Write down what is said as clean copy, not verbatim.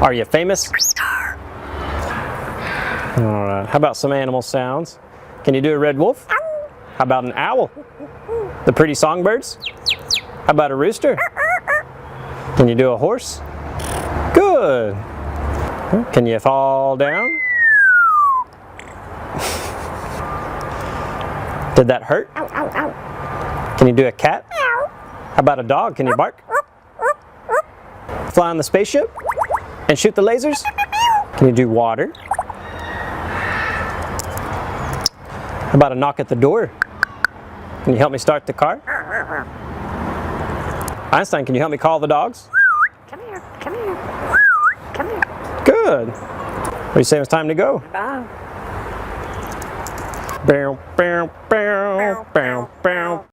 Are you famous? Alright, how about some animal sounds? Can you do a red wolf? How about an owl? The pretty songbirds? How about a rooster? Can you do a horse? Good! Can you fall down? Did that hurt? Can you do a cat? How about a dog? Can you bark? Fly on the spaceship? And shoot the lasers? Can you do water? How about a knock at the door? Can you help me start the car? Einstein, can you help me call the dogs? Come here, come here, come here. Good. What do you say it's time to go? Bye. Bow, bow, bow, bow, bow.